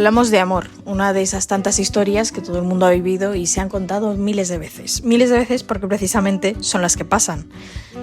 Hablamos de amor, una de esas tantas historias que todo el mundo ha vivido y se han contado miles de veces. Miles de veces porque precisamente son las que pasan.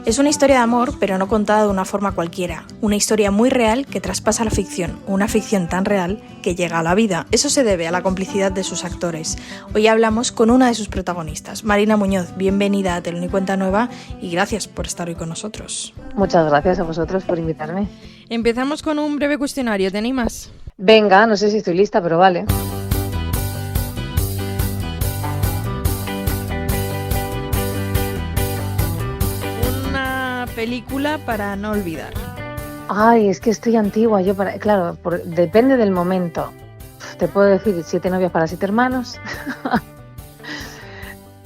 Es una historia de amor, pero no contada de una forma cualquiera. Una historia muy real que traspasa la ficción. Una ficción tan real que llega a la vida. Eso se debe a la complicidad de sus actores. Hoy hablamos con una de sus protagonistas, Marina Muñoz. Bienvenida a Telón y Cuenta Nueva y gracias por estar hoy con nosotros. Muchas gracias a vosotros por invitarme. Empezamos con un breve cuestionario. ¿Te animas? Venga, no sé si estoy lista, pero vale. Una película para no olvidar. Ay, es que estoy antigua. Claro, depende del momento. Te puedo decir 7 novias para 7 hermanos.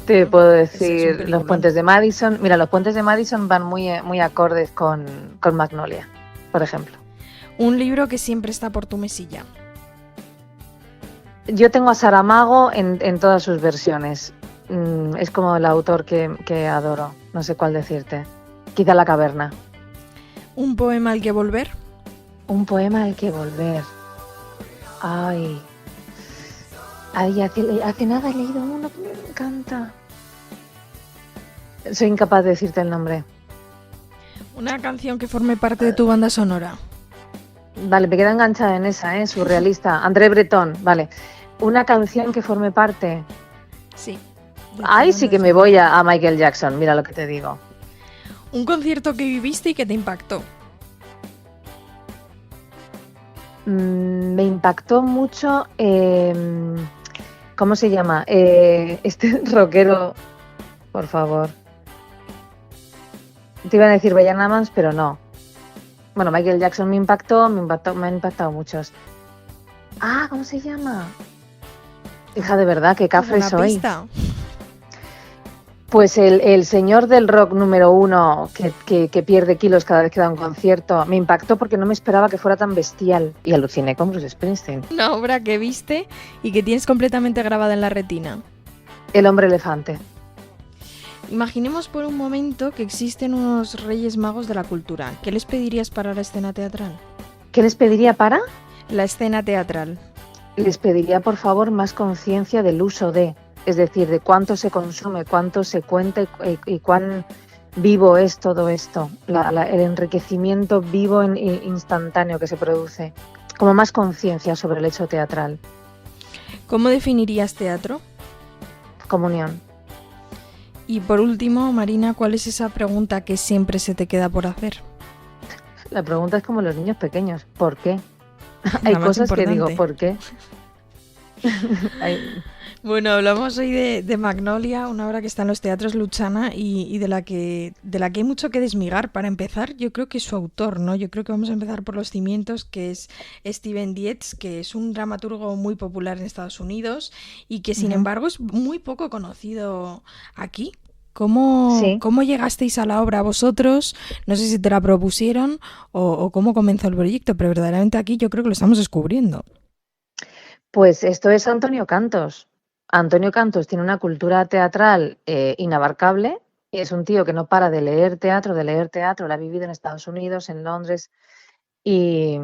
Te puedo decir Los Puentes de Madison. Mira, Los Puentes de Madison van muy acordes con Magnolia, por ejemplo. Un libro que siempre está por tu mesilla. Yo tengo a Saramago en todas sus versiones. Es como el autor que adoro. No sé cuál decirte. Quizá La Caverna. ¿Un poema al que volver? Un poema al que volver. Ay, hace nada he leído uno que me encanta. Soy incapaz de decirte el nombre. Una canción que forme parte de tu banda sonora. Vale, me queda enganchada en esa, surrealista. André Breton, vale. Una canción que forme parte. Sí. Ahí sí que me voy a Michael Jackson, mira lo que te digo. Un concierto que viviste y que te impactó. Me impactó mucho, ¿cómo se llama? Este rockero, por favor. Te iba a decir Bryan Adams, pero no. Bueno, Michael Jackson me han impactado muchos. ¿Cómo se llama? Hija, de verdad, qué cafre soy. Pista. Pues el señor del rock número 1 que pierde kilos cada vez que da un concierto me impactó porque no me esperaba que fuera tan bestial. Y aluciné con Bruce Springsteen. Una obra que viste y que tienes completamente grabada en la retina. El hombre elefante. Imaginemos por un momento que existen unos reyes magos de la cultura. ¿Qué les pedirías para la escena teatral? ¿Qué les pediría para? La escena teatral. Les pediría, por favor, más conciencia del uso de... Es decir, de cuánto se consume, cuánto se cuenta y cuán vivo es todo esto. El enriquecimiento vivo instantáneo que se produce. Como más conciencia sobre el hecho teatral. ¿Cómo definirías teatro? Comunión. Y por último, Marina, ¿cuál es esa pregunta que siempre se te queda por hacer? La pregunta es como los niños pequeños. ¿Por qué? Hay cosas que digo, ¿por qué? Bueno, hablamos hoy de Magnolia, una obra que está en los teatros Luchana y de la que hay mucho que desmigar. Para empezar, yo creo que su autor, ¿no? Yo creo que vamos a empezar por los cimientos, que es Steven Dietz, que es un dramaturgo muy popular en Estados Unidos y que, sin embargo, es muy poco conocido aquí. ¿Cómo llegasteis a la obra vosotros? No sé si te la propusieron o cómo comenzó el proyecto, pero verdaderamente aquí yo creo que lo estamos descubriendo. Pues esto es Antonio Cantos. Antonio Cantos tiene una cultura teatral inabarcable y es un tío que no para de leer teatro, lo ha vivido en Estados Unidos, en Londres y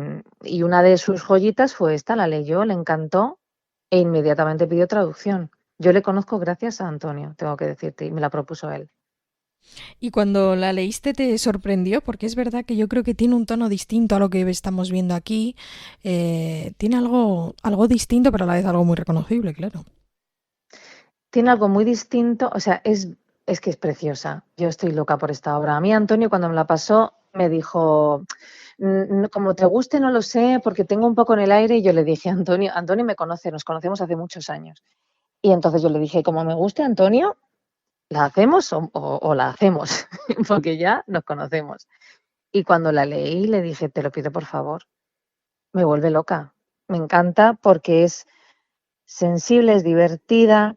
una de sus joyitas fue esta, la leyó, le encantó e inmediatamente pidió traducción. Yo le conozco gracias a Antonio, tengo que decirte, y me la propuso él. ¿Y cuando la leíste te sorprendió? Porque es verdad que yo creo que tiene un tono distinto a lo que estamos viendo aquí. Tiene algo distinto, pero a la vez algo muy reconocible, claro. Tiene algo muy distinto, o sea, es que es preciosa. Yo estoy loca por esta obra. A mí Antonio cuando me la pasó me dijo, como te guste no lo sé, porque tengo un poco en el aire, y yo le dije, Antonio me conoce, nos conocemos hace muchos años. Y entonces yo le dije, como me guste Antonio, ¿la hacemos o la hacemos? Porque ya nos conocemos. Y cuando la leí le dije, te lo pido por favor. Me vuelve loca. Me encanta porque es sensible, es divertida,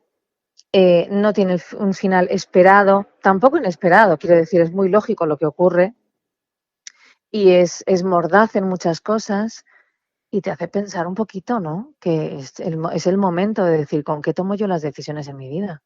no tiene un final esperado, tampoco inesperado, quiero decir, es muy lógico lo que ocurre y es mordaz en muchas cosas y te hace pensar un poquito, ¿no? Que es el momento de decir, ¿con qué tomo yo las decisiones en mi vida?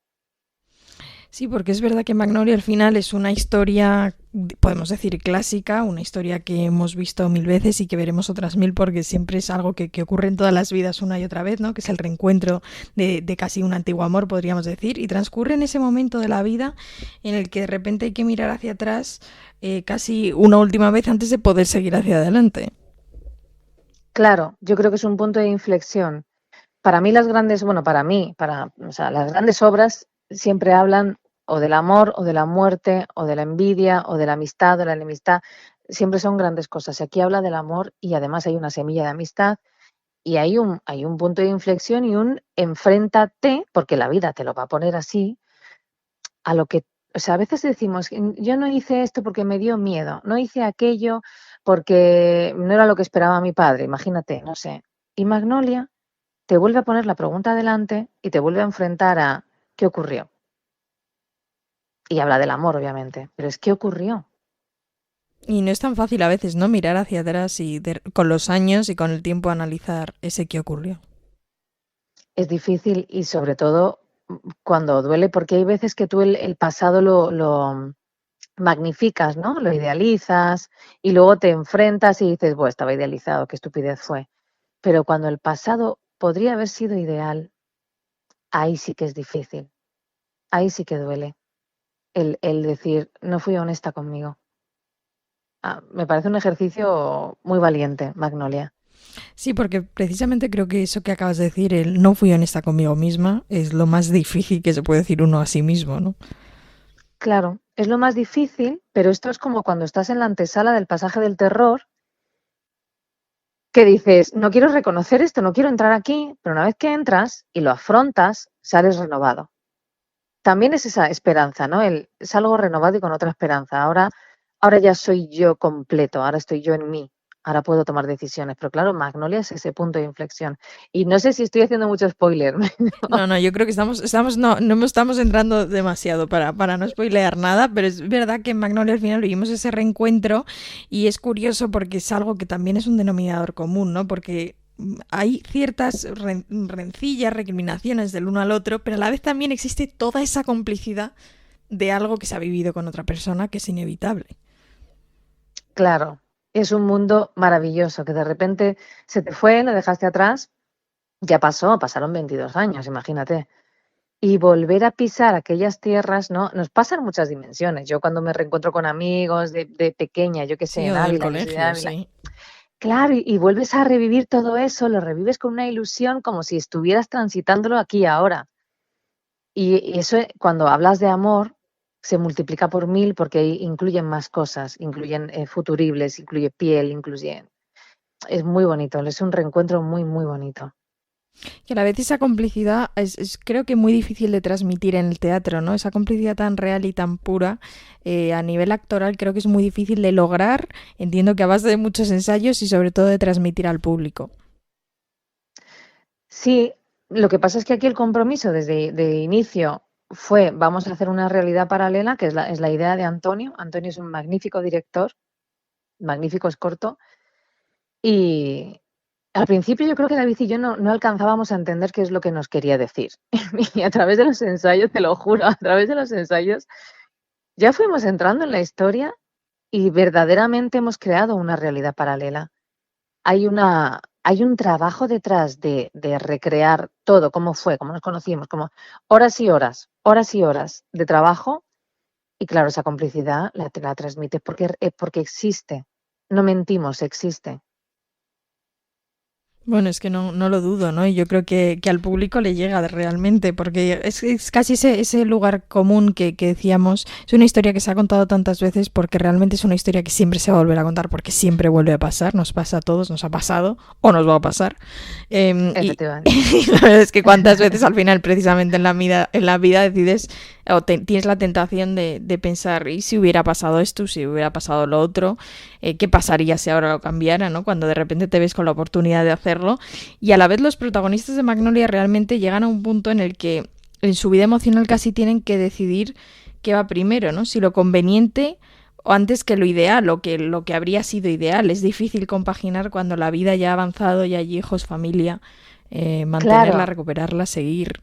Sí, porque es verdad que Magnolia al final es una historia, podemos decir, clásica, una historia que hemos visto mil veces y que veremos otras mil porque siempre es algo que ocurre en todas las vidas una y otra vez, ¿no? Que es el reencuentro de casi un antiguo amor, podríamos decir, y transcurre en ese momento de la vida en el que de repente hay que mirar hacia atrás casi una última vez antes de poder seguir hacia adelante. Claro, yo creo que es un punto de inflexión. Para mí las grandes, bueno, para mí, o sea, las grandes obras siempre hablan o del amor o de la muerte o de la envidia o de la amistad o de la enemistad. Siempre son grandes cosas. Y aquí habla del amor y además hay una semilla de amistad y hay un punto de inflexión y un enfréntate, porque la vida te lo va a poner así, a lo que, o sea, a veces decimos, yo no hice esto porque me dio miedo, no hice aquello porque no era lo que esperaba mi padre, imagínate, no sé. Y Magnolia te vuelve a poner la pregunta adelante y te vuelve a enfrentar a ¿qué ocurrió? Y habla del amor, obviamente, pero es ¿qué ocurrió? Y no es tan fácil a veces, ¿no? Mirar hacia atrás y con los años y con el tiempo analizar ese que ocurrió. Es difícil y sobre todo cuando duele, porque hay veces que tú el pasado lo magnificas, ¿no? Lo idealizas y luego te enfrentas y dices, bueno, estaba idealizado, qué estupidez fue. Pero cuando el pasado podría haber sido ideal, ahí sí que es difícil, ahí sí que duele el decir, no fui honesta conmigo. Me parece un ejercicio muy valiente, Magnolia. Sí, porque precisamente creo que eso que acabas de decir, el no fui honesta conmigo misma, es lo más difícil que se puede decir uno a sí mismo, ¿no? Claro, es lo más difícil, pero esto es como cuando estás en la antesala del pasaje del terror, que dices, no quiero reconocer esto, no quiero entrar aquí, pero una vez que entras y lo afrontas, sales renovado. También es esa esperanza, ¿no? Salgo renovado y con otra esperanza. Ahora ya soy yo completo, ahora estoy yo en mí, ahora puedo tomar decisiones. Pero claro, Magnolia es ese punto de inflexión. Y no sé si estoy haciendo mucho spoiler. No, no, yo creo que no estamos entrando demasiado para no spoilear nada, pero es verdad que en Magnolia al final vivimos ese reencuentro y es curioso porque es algo que también es un denominador común, ¿no? Porque hay ciertas rencillas, recriminaciones del uno al otro, pero a la vez también existe toda esa complicidad de algo que se ha vivido con otra persona que es inevitable. Claro, es un mundo maravilloso que de repente se te fue, lo dejaste atrás, ya pasaron 22 años, imagínate. Y volver a pisar aquellas tierras, ¿no? Nos pasan muchas dimensiones. Yo cuando me reencuentro con amigos de pequeña, yo qué sé, Sí, en o del Ávila, yo soy de colegio, Ávila. sí. Claro, y vuelves a revivir todo eso, lo revives con una ilusión como si estuvieras transitándolo aquí y ahora. Y eso, cuando hablas de amor, se multiplica por 1000 porque ahí incluyen más cosas, incluyen futuribles, incluye piel, incluye... Es muy bonito, es un reencuentro muy, muy bonito. Que a la vez esa complicidad creo que muy difícil de transmitir en el teatro, ¿no? Esa complicidad tan real y tan pura a nivel actoral creo que es muy difícil de lograr. Entiendo que a base de muchos ensayos y sobre todo de transmitir al público. Sí, lo que pasa es que aquí el compromiso desde de inicio fue, vamos a hacer una realidad paralela, que es la idea de Antonio. Antonio es un magnífico director, magnífico es corto, y al principio yo creo que David y yo no alcanzábamos a entender qué es lo que nos quería decir. Y a través de los ensayos, te lo juro, a través de los ensayos, ya fuimos entrando en la historia y verdaderamente hemos creado una realidad paralela. Hay un trabajo detrás de recrear todo, cómo fue, cómo nos conocimos, como horas y horas de trabajo, y claro, esa complicidad te la transmites porque existe. No mentimos, existe. Bueno, es que no lo dudo, ¿no? Y yo creo que al público le llega realmente, porque es casi ese lugar común que decíamos, es una historia que se ha contado tantas veces porque realmente es una historia que siempre se va a volver a contar porque siempre vuelve a pasar, nos pasa a todos, nos ha pasado o nos va a pasar. Efectivamente. Y la verdad es que cuántas veces al final precisamente en la vida decides o tienes la tentación de pensar, ¿y si hubiera pasado esto, si hubiera pasado lo otro? ¿Qué pasaría si ahora lo cambiara, ¿no? Cuando de repente te ves con la oportunidad de hacerlo. Y a la vez los protagonistas de Magnolia realmente llegan a un punto en el que en su vida emocional casi tienen que decidir qué va primero, ¿no? Si lo conveniente o antes que lo ideal o que lo que habría sido ideal. Es difícil compaginar cuando la vida ya ha avanzado, ya hay hijos, familia, mantenerla, Claro, recuperarla, seguir.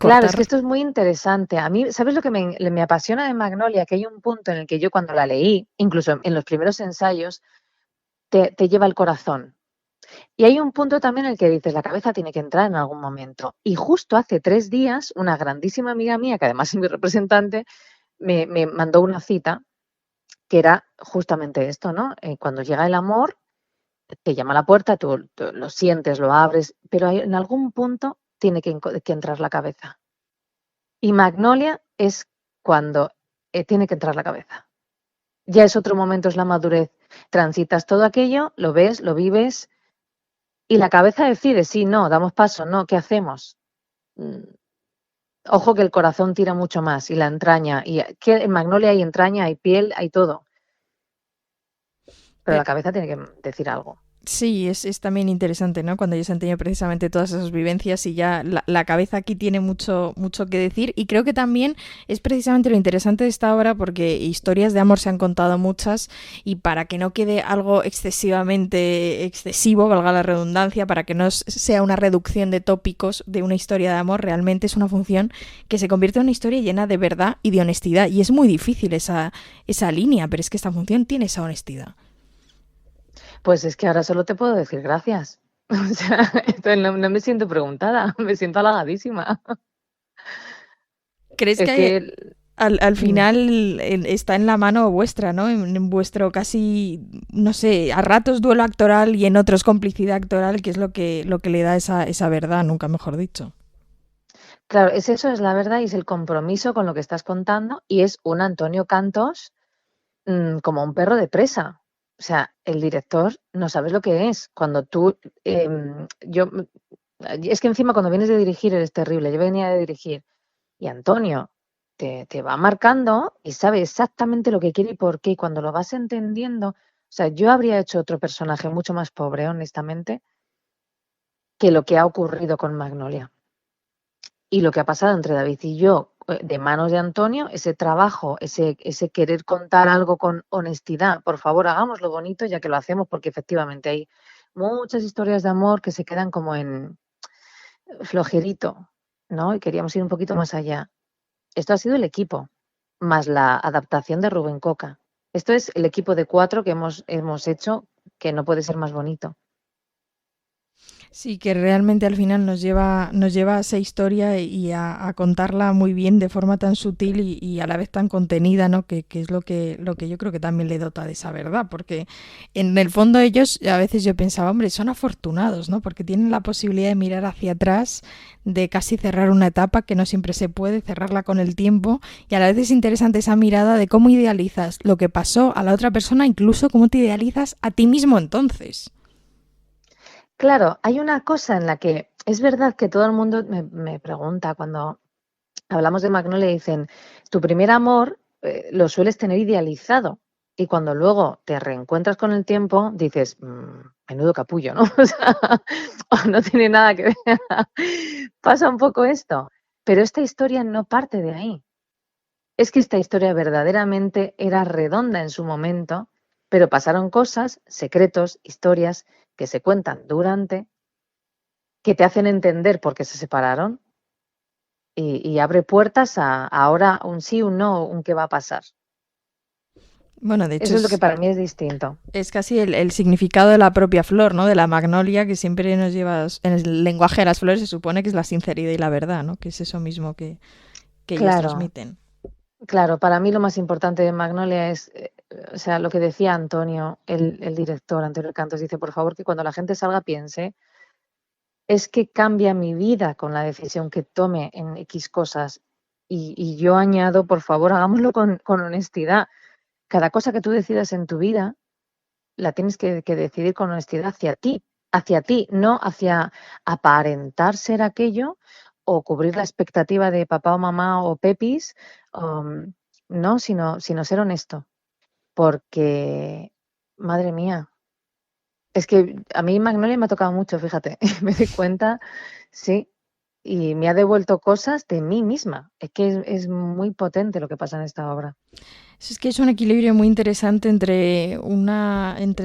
Claro, es que cortar. esto es muy interesante. A mí, ¿sabes lo que me apasiona de Magnolia? Que hay un punto en el que yo cuando la leí, incluso en los primeros ensayos, te lleva al corazón. Y hay un punto también en el que dices, la cabeza tiene que entrar en algún momento. Y justo hace 3 días, una grandísima amiga mía, que además es mi representante, me mandó una cita que era justamente esto, ¿no? Cuando llega el amor, te llama a la puerta, tú lo sientes, lo abres, pero en algún punto tiene que entrar la cabeza. Y Magnolia es cuando tiene que entrar la cabeza. Ya es otro momento, es la madurez. Transitas todo aquello, lo ves, lo vives y la cabeza decide, sí, no, damos paso, no, ¿qué hacemos? Mm, Ojo que el corazón tira mucho más y la entraña. Y que en Magnolia hay entraña, hay piel, hay todo. Pero la cabeza tiene que decir algo. Sí, es también interesante, ¿no? Cuando ellos han tenido precisamente todas esas vivencias y ya la cabeza aquí tiene mucho, mucho que decir. Y creo que también es precisamente lo interesante de esta obra porque historias de amor se han contado muchas y para que no quede algo excesivamente excesivo, valga la redundancia, para que no sea una reducción de tópicos de una historia de amor, realmente es una función que se convierte en una historia llena de verdad y de honestidad. Y es muy difícil esa línea, pero es que esta función tiene esa honestidad. Pues es que ahora solo te puedo decir gracias. O sea, no me siento preguntada, me siento halagadísima. ¿Crees Es que que, al dime. final está en la mano vuestra, ¿no? En vuestro casi, no sé, a ratos duelo actoral y en otros complicidad actoral, que es lo que le da esa verdad, nunca mejor dicho. Claro, es eso, es la verdad y es el compromiso con lo que estás contando y es un Antonio Cantos como un perro de presa. O sea, el director no sabes lo que es. Cuando tú, es que encima cuando vienes de dirigir eres terrible. Yo venía de dirigir y Antonio te va marcando y sabe exactamente lo que quiere y por qué. Y cuando lo vas entendiendo, o sea, yo habría hecho otro personaje mucho más pobre, honestamente, que lo que ha ocurrido con Magnolia. Y lo que ha pasado entre David y yo, de manos de Antonio, ese trabajo, ese querer contar algo con honestidad, por favor, hagámoslo bonito ya que lo hacemos, porque efectivamente hay muchas historias de amor que se quedan como en flojerito, ¿no? Y queríamos ir un poquito más allá. Esto ha sido el equipo, más la adaptación de Rubén Coca. Esto es el equipo de 4 que hemos hecho, que no puede ser más bonito. Sí, que realmente al final nos lleva a esa historia y a contarla muy bien de forma tan sutil y a la vez tan contenida, ¿no? Que es lo que yo creo que también le dota de esa verdad, porque en el fondo ellos, a veces yo pensaba, hombre, son afortunados, ¿no? Porque tienen la posibilidad de mirar hacia atrás, de casi cerrar una etapa que no siempre se puede, cerrarla con el tiempo, y a la vez es interesante esa mirada de cómo idealizas lo que pasó a la otra persona, incluso cómo te idealizas a ti mismo entonces. Claro, hay una cosa en la que es verdad que todo el mundo me pregunta cuando hablamos de Magnolia, dicen, tu primer amor lo sueles tener idealizado y cuando luego te reencuentras con el tiempo dices, menudo capullo, ¿no? O sea, no tiene nada que ver. Pasa un poco esto, pero esta historia no parte de ahí. Es que esta historia verdaderamente era redonda en su momento, pero pasaron cosas, secretos, historias que se cuentan durante, que te hacen entender por qué se separaron y abre puertas a ahora un sí, un no, un qué va a pasar. Bueno, de hecho Eso es lo que es para mí es distinto. Es casi el significado de la propia flor, ¿no? De la magnolia, que siempre nos lleva, en el lenguaje de las flores se supone que es la sinceridad y la verdad, ¿no? Que es eso mismo que ellos Claro, transmiten. claro, para mí lo más importante de Magnolia es, o sea, lo que decía Antonio, el director Antonio Cantos, dice, por favor, que cuando la gente salga piense, es que cambia mi vida con la decisión que tome en X cosas. Y yo añado, por favor, hagámoslo con honestidad. Cada cosa que tú decidas en tu vida, la tienes que decidir con honestidad hacia ti, no hacia aparentar ser aquello o cubrir la expectativa de papá o mamá o Pepis, no, sino ser honesto. Porque, madre mía, es que a mí Magnolia me ha tocado mucho, fíjate, me doy cuenta, sí, y me ha devuelto cosas de mí misma. Es que es muy potente lo que pasa en esta obra. Es que es un equilibrio muy interesante entre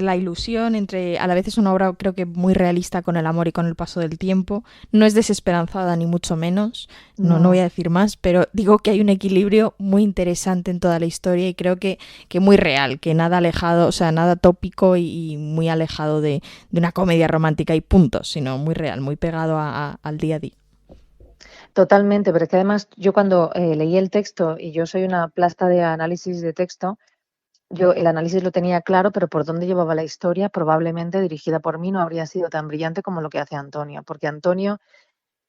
la ilusión, a la vez es una obra creo que muy realista con el amor y con el paso del tiempo. No es desesperanzada ni mucho menos, no voy a No, decir más, pero digo que hay un equilibrio muy interesante en toda la historia y creo que muy real, que nada alejado, o sea, nada tópico y muy alejado de una comedia romántica y puntos, sino muy real, muy pegado al día a día. totalmente, pero es que además yo cuando leí el texto, y yo soy una plasta de análisis de texto, yo el análisis lo tenía claro, pero por dónde llevaba la historia, probablemente dirigida por mí, no habría sido tan brillante como lo que hace Antonio, porque Antonio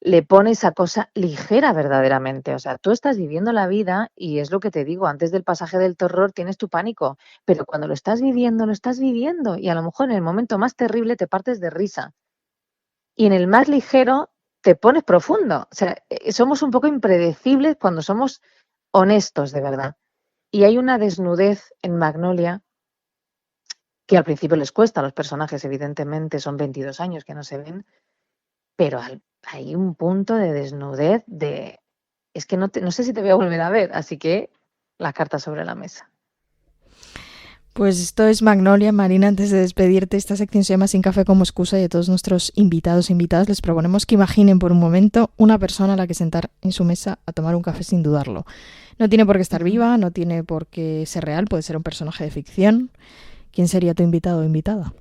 le pone esa cosa ligera verdaderamente. O sea, tú estás viviendo la vida y es lo que te digo, antes del pasaje del terror tienes tu pánico, pero cuando lo estás viviendo y a lo mejor en el momento más terrible te partes de risa y en el más ligero te pones profundo. O sea, somos un poco impredecibles cuando somos honestos de verdad. Y hay una desnudez en Magnolia que al principio les cuesta a los personajes, evidentemente, son 22 años que no se ven, pero hay un punto de desnudez de es que no sé si te voy a volver a ver, así que las cartas sobre la mesa. Pues esto es Magnolia. Marina, antes de despedirte, esta sección se llama Sin café como excusa y a todos nuestros invitados e invitadas les proponemos que imaginen por un momento una persona a la que sentar en su mesa a tomar un café sin dudarlo. No tiene por qué estar Ujú. viva, no tiene por qué ser real, puede ser un personaje de ficción. ¿Quién sería tu invitado o invitada?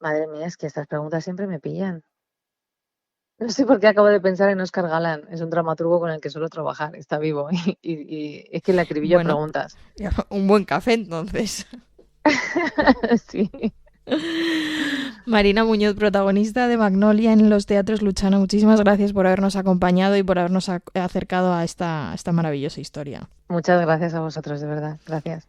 Madre mía, es que estas preguntas siempre me pillan. No sé por qué acabo de pensar en Óscar Galán, es un dramaturgo con el que suelo trabajar, está vivo y es que le acribillo Bueno, preguntas. un buen café entonces. Sí. Marina Muñoz, protagonista de Magnolia en los teatros Luchana, muchísimas gracias por habernos acompañado y por habernos acercado a esta maravillosa historia. Muchas gracias a vosotros, de verdad. Gracias.